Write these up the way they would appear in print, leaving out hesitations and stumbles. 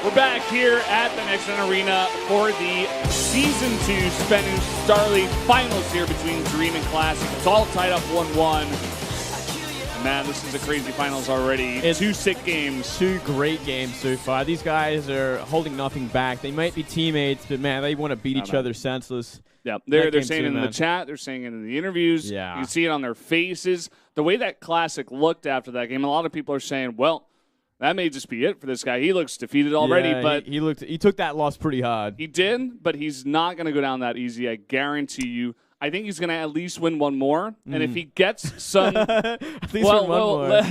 We're back here at the Next Gen Arena for the Season 2 Spanish Starleague Finals here between Dream and Classic. It's all tied up 1-1. Man, this is a crazy finals already. It's 2 sick games. 2 great games so far. These guys are holding nothing back. They might be teammates, but man, they want to beat each other senseless. Yeah, they're saying it in the chat. They're saying it in the interviews. Yeah. You can see it on their faces. The way that Classic looked after that game, a lot of people are saying, well, that may just be it for this guy. He looks defeated already, but he took that loss pretty hard. He did, but he's not going to go down that easy. I guarantee you. I think he's going to at least win one more, and if he gets some, at least win one more.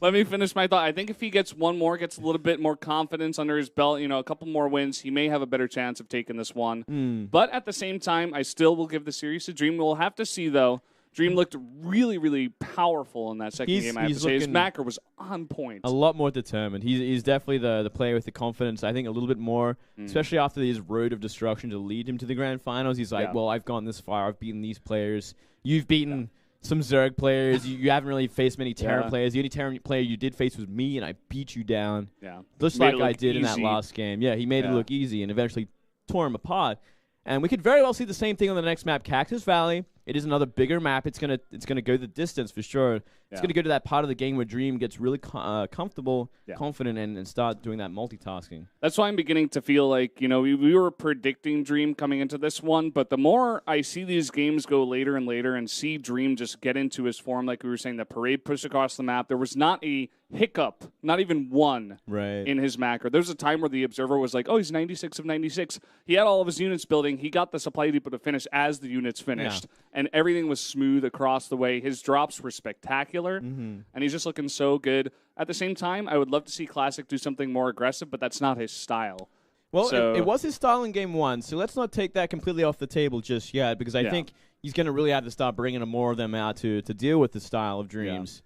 Let me finish my thought. I think if he gets one more, gets a little bit more confidence under his belt, a couple more wins, he may have a better chance of taking this one. But at the same time, I still will give the series to Dream. We'll have to see though. Dream looked really, really powerful in that second game, I have to say. His macro was on point. A lot more determined. He's definitely the player with the confidence, I think, a little bit more, especially after his road of destruction to lead him to the grand finals. He's like, well, I've gone this far. I've beaten these players. You've beaten some Zerg players. You haven't really faced many Terran players. The only Terran player you did face was me, and I beat you down. Yeah. Just like I did in that last game. Yeah, he made it look easy and eventually tore him apart. And we could very well see the same thing on the next map, Cactus Valley. It is another bigger map. It's gonna go the distance for sure. It's gonna go to that part of the game where Dream gets really comfortable, confident, and start doing that multitasking. That's why I'm beginning to feel like we were predicting Dream coming into this one, but the more I see these games go later and later and see Dream just get into his form, like we were saying, the parade push across the map. There was not a hiccup, not even one, in his macro. There was a time where the observer was like, "Oh, he's 96 of 96." He had all of his units building. He got the supply depot to finish as the units finished. And everything was smooth across the way. His drops were spectacular, and he's just looking so good. At the same time, I would love to see Classic do something more aggressive, but that's not his style. Well, it was his style in Game 1, so let's not take that completely off the table just yet, because I think he's going to really have to start bringing more of them out to deal with the style of Dreams.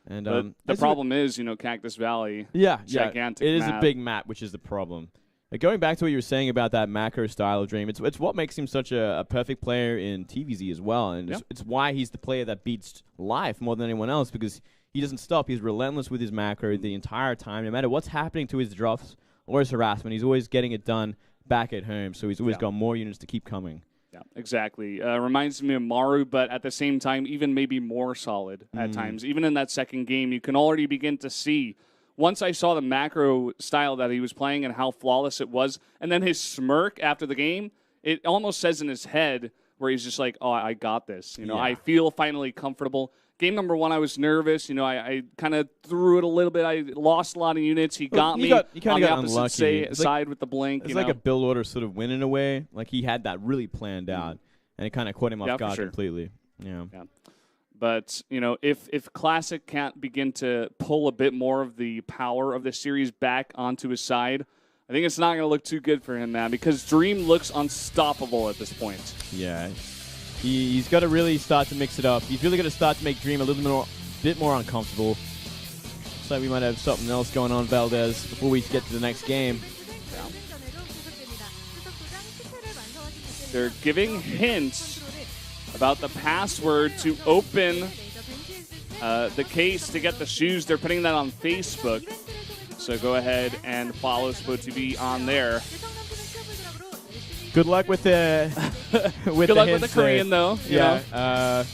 And the problem is, Cactus Valley, gigantic It is map. a big map, which is the problem. Going back to what you were saying about that macro style of Dream, it's what makes him such a perfect player in TVZ as well, and it's why he's the player that beats life more than anyone else, because he doesn't stop. He's relentless with his macro the entire time. No matter what's happening to his drops or his harassment, he's always getting it done back at home, so he's always got more units to keep coming. Yeah, exactly. Reminds me of Maru, but at the same time, even maybe more solid at times. Even in that second game, you can already begin to see. Once I saw the macro style that he was playing and how flawless it was, and then his smirk after the game, it almost says in his head where he's just like, "Oh, I got this." I feel finally comfortable. Game number 1, I was nervous. I kind of threw it a little bit. I lost a lot of units. He got me on the opposite side with the blink. It's like a build order sort of win in a way. Like he had that really planned out, and it kind of caught him off guard completely. Yeah. But, if Classic can't begin to pull a bit more of the power of the series back onto his side, I think it's not going to look too good for him, man, because Dream looks unstoppable at this point. Yeah. He's got to really start to mix it up. He's really got to start to make Dream a little bit more uncomfortable. Looks like we might have something else going on, Valdez, before we get to the next game. Yeah. They're giving hints about the password to open the case to get the shoes. They're putting that on Facebook. So go ahead and follow SPO.TV on there. Good luck with the Good luck with the Korean, though. I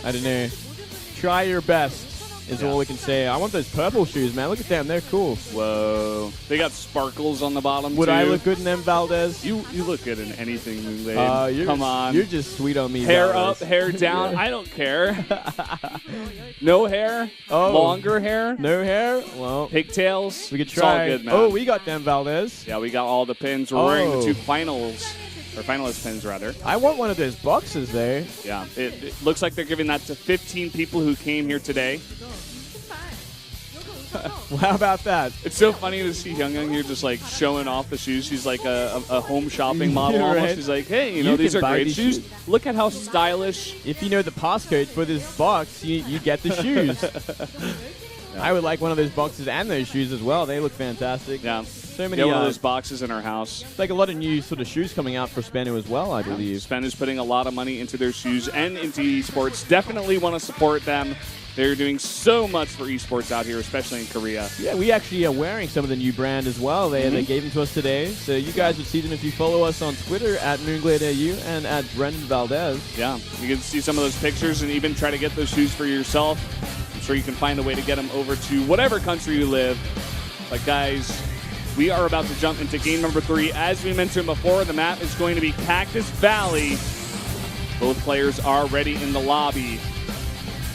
don't know. Try your best is all we can say. I want those purple shoes, man. Look at them. They're cool. Whoa. They got sparkles on the bottom, Would too. I look good in them, Valdez? You look good in anything, Moonblade. Come on. You're just sweet on me, Hair Valdez. up, hair down. I don't care. No hair? Longer hair? No hair? Well, pigtails? We could try. It's all good, man. Oh, we got them, Valdez. Yeah, we got all the pins. We're wearing the 2 finals. Or finalist pins, rather. I want one of those boxes there. Yeah, it looks like they're giving that to 15 people who came here today. Well, how about that? It's so funny to see Young here just like showing off the shoes. She's like a home shopping model almost. She's like, hey, these are great shoes. Look at how stylish. If you know the passcode for this box, you get the shoes. I would like one of those boxes and those shoes as well. They look fantastic. Yeah. So many one of those boxes in our house. It's like a lot of new sort of shoes coming out for Spanu as well, I believe. Spanu is putting a lot of money into their shoes and into esports. Definitely want to support them. They're doing so much for esports out here, especially in Korea. Yeah, we actually are wearing some of the new brand as well. They gave them to us today. So you guys would see them if you follow us on Twitter at MoongladeAU and at Brendan Valdez. Yeah, you can see some of those pictures and even try to get those shoes for yourself. I'm sure you can find a way to get them over to whatever country you live. But guys, we are about to jump into game number 3. As we mentioned before, the map is going to be Cactus Valley. Both players are ready in the lobby.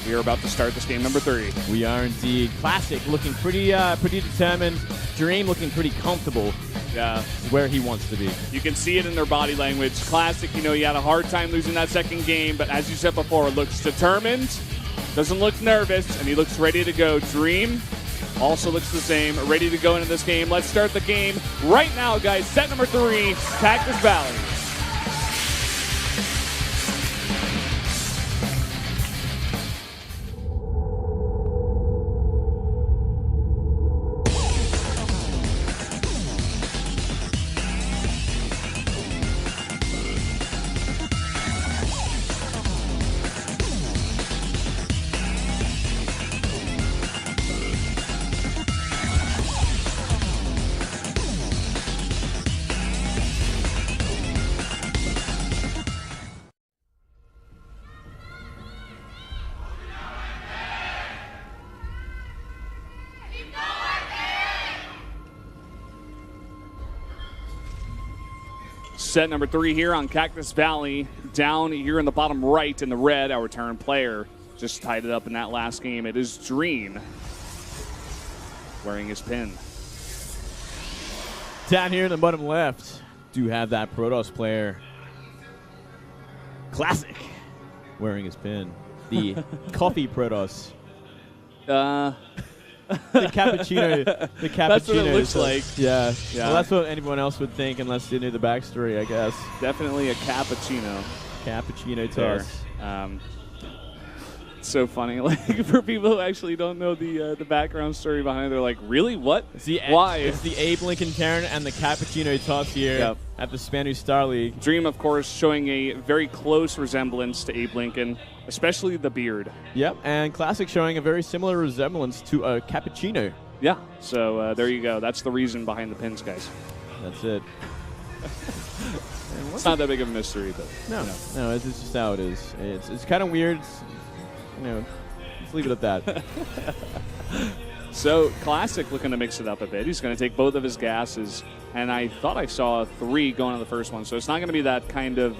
We are about to start this game number 3. We are indeed. Classic looking pretty determined. Dream looking pretty comfortable. Yeah, where he wants to be. You can see it in their body language. Classic, you know, he had a hard time losing that second game, but as you said before, looks determined, doesn't look nervous, and he looks ready to go. Dream also looks the same, ready to go into this game. Let's start the game right now, guys. Set number 3, Cactus Valley. Set number 3 here on Cactus Valley. Down here in the bottom right in the red, our return player just tied it up in that last game. It is Dream wearing his pin. Down here in the bottom left, do have that Protoss player. Classic wearing his pin. The coffee Protoss. The cappuccino. The cappuccino. That's what it looks like. Yeah. Well, that's what anyone else would think unless they knew the backstory, I guess. Definitely a cappuccino. Cappuccino toss. It's so funny. Like, for people who actually don't know the background story behind it, they're like, really? What? Why? It's the Abe Lincoln Karen and the cappuccino toss here at the Spanu Starleague. Dream, of course, showing a very close resemblance to Abe Lincoln, especially the beard. Yep, and Classic showing a very similar resemblance to a cappuccino. Yeah, so there you go. That's the reason behind the pins, guys. That's it. It's not that big of a mystery, but no, it's just how it is. It's kind of weird. You know, let's leave it at that. So Classic looking to mix it up a bit. He's going to take both of his gases, and I thought I saw 3 going on the first one. So it's not going to be that kind of,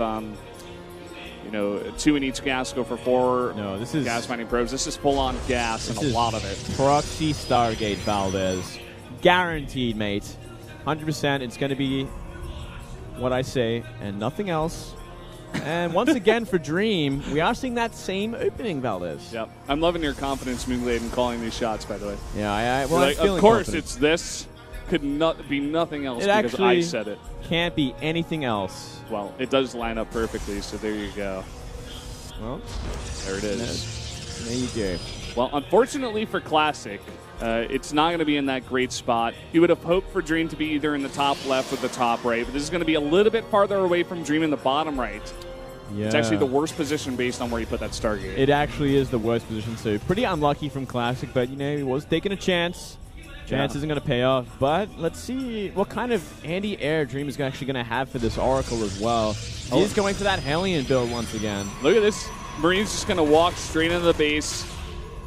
2 in each gas, go for 4 this is gas mining probes. This is full-on gas and a lot of it. Proxy Stargate Valdez. Guaranteed, mate. 100%. It's going to be what I say and nothing else. And once again for Dream, we are seeing that same opening, Valdez. Yep. I'm loving your confidence, Moonglade, in calling these shots, by the way. Yeah, I'm like, feeling of course confident. It's this. Could not be nothing else it because actually I said it. Can't be anything else. Well, it does line up perfectly, so there you go. Well, there it is. There you go. Well, unfortunately for Classic, it's not going to be in that great spot. You would have hoped for Dream to be either in the top left or the top right, but this is going to be a little bit farther away from Dream in the bottom right. Yeah. It's actually the worst position based on where you put that Stargate. It actually is the worst position, so pretty unlucky from Classic, but, he was taking a chance. Chance isn't going to pay off, but let's see what kind of anti-air Dream is actually going to have for this Oracle as well. He's going for that Hellion build once again. Look at this. Marine's just going to walk straight into the base,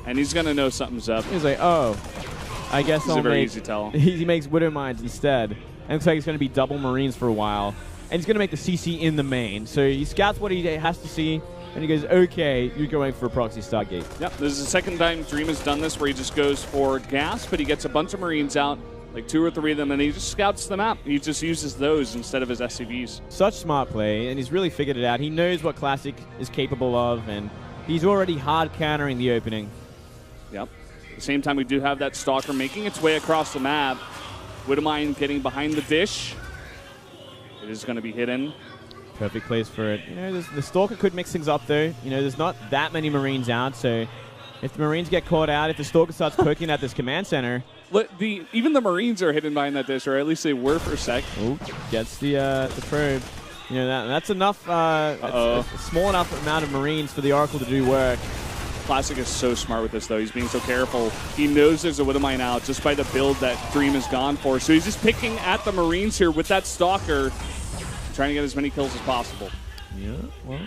and he's going to know something's up. He's like, oh, I guess I'll very easy tell. He makes Widow Mines instead. And it looks like he's going to be double Marines for a while. And he's going to make the CC in the main. So he scouts what he has to see, and he goes, okay, you're going for a proxy Stargate. Yep, this is the second time Dream has done this where he just goes for gas, but he gets a bunch of Marines out, like 2 or 3 of them, and he just scouts the map. He just uses those instead of his SCVs. Such smart play, and he's really figured it out. He knows what Classic is capable of, and he's already hard countering the opening. Yep. At the same time, we do have that Stalker making its way across the map. Widowmine getting behind the dish. It is going to be hidden. Perfect place for it. The Stalker could mix things up, though. There's not that many Marines out, so if the Marines get caught out, if the Stalker starts poking at this command center... Look, even the Marines are hidden behind that dish, or at least they were for a sec. Ooh, gets the probe. That's enough, a small enough amount of Marines for the Oracle to do work. Classic is so smart with this, though. He's being so careful. He knows there's a Widow Mine out just by the build that Dream has gone for. So he's just picking at the Marines here with that Stalker, trying to get as many kills as possible. Yeah, well,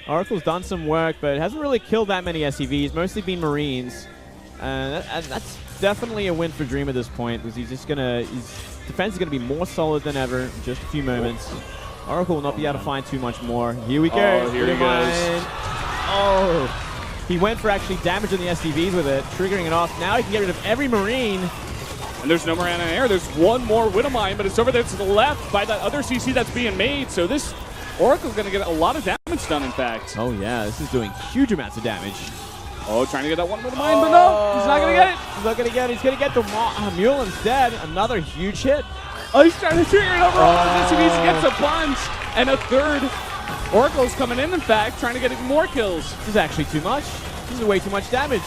Oracle's done some work, but hasn't really killed that many SCVs, mostly been Marines. That's definitely a win for Dream at this point, because his defense is going to be more solid than ever in just a few moments. Oracle will not be able to find too much more. Here we go. Oh, here he goes. Oh, he went for actually damage on the SCVs with it, triggering it off. Now he can get rid of every Marine. And there's no Moran in air. There's one more Widow Mine, but it's over there to the left by that other CC that's being made. So this Oracle's going to get a lot of damage done, in fact. Oh, yeah. This is doing huge amounts of damage. Oh, trying to get that one Widow Mine, but no, he's not going to get it. He's not going to get it. He's going to get the Mule instead. Another huge hit. Oh, he's trying to trigger it over all of this. He gets a bunch. And a third. Oracle's coming in fact, trying to get even more kills. This is actually too much. This is way too much damage.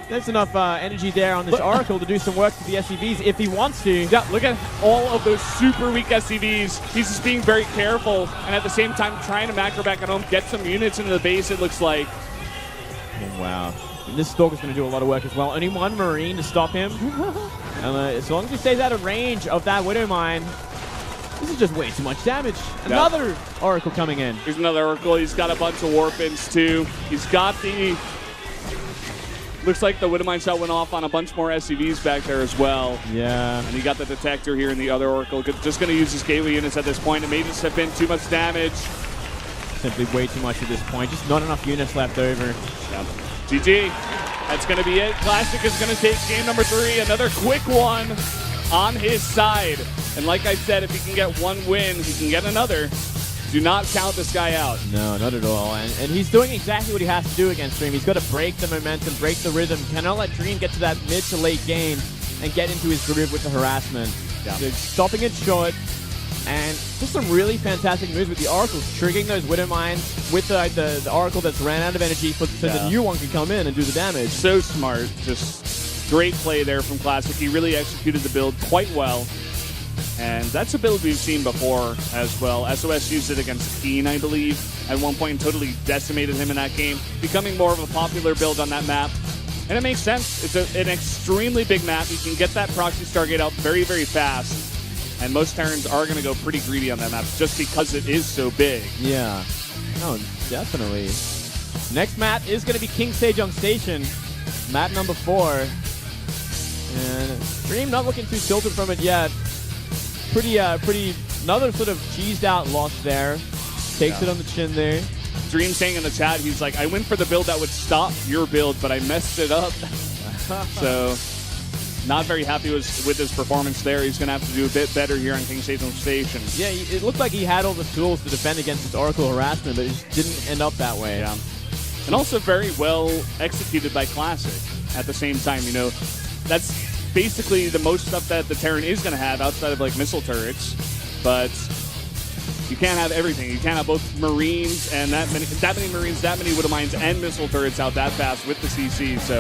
There's enough energy there on this Oracle to do some work to the SCVs if he wants to. Yeah, look at all of those super weak SCVs. He's just being very careful, and at the same time trying to macro back at home, get some units into the base, it looks like. Oh, wow. And this Stalker's going to do a lot of work as well. Only one Marine to stop him. And as long as he stays out of range of that Widow Mine, this is just way too much damage. Another Oracle coming in. Here's another Oracle. He's got a bunch of Warpins, too. He's got the... Looks like the Widow Mine shot went off on a bunch more SCVs back there as well. Yeah. And he got the Detector here in the other Oracle. Just going to use his gateway units at this point. It may just have been too much damage. Simply way too much at this point. Just not enough units left over. Yep. GG. That's going to be it. Classic is going to take game number 3. Another quick one on his side. And like I said, if he can get one win, he can get another. Do not count this guy out. No, not at all. And he's doing exactly what he has to do against Dream. He's got to break the momentum, break the rhythm. Cannot let Dream get to that mid to late game and get into his groove with the harassment. Yeah. So stopping it short. And just some really fantastic moves with the Oracles, triggering those Widow Mines with the Oracle that's ran out of energy so the new one can come in and do the damage. So smart. Just great play there from Classic. He really executed the build quite well. And that's a build we've seen before as well. SOS used it against Keen, I believe, at one point and totally decimated him in that game, becoming more of a popular build on that map. And it makes sense. It's an extremely big map. You can get that proxy Stargate out very, very fast. And most Terrans are going to go pretty greedy on that map just because it is so big. Yeah. No, definitely. Next map is going to be King Sejong Station. Map number 4. And Dream not looking too tilted from it yet. Pretty, another sort of cheesed out loss there. Takes it on the chin there. Dream saying in the chat, he's like, I went for the build that would stop your build, but I messed it up. So, not very happy with his performance there. He's going to have to do a bit better here on King Sejong Station. Yeah, it looked like he had all the tools to defend against this Oracle harassment, but it just didn't end up that way. Yeah. And also very well executed by Classic at the same time. You know, that's basically the most stuff that the Terran is going to have outside of like missile turrets, but you can't have everything. You can't have both Marines and that many Marines, that many Widow Mines, and missile turrets out that fast with the CC. So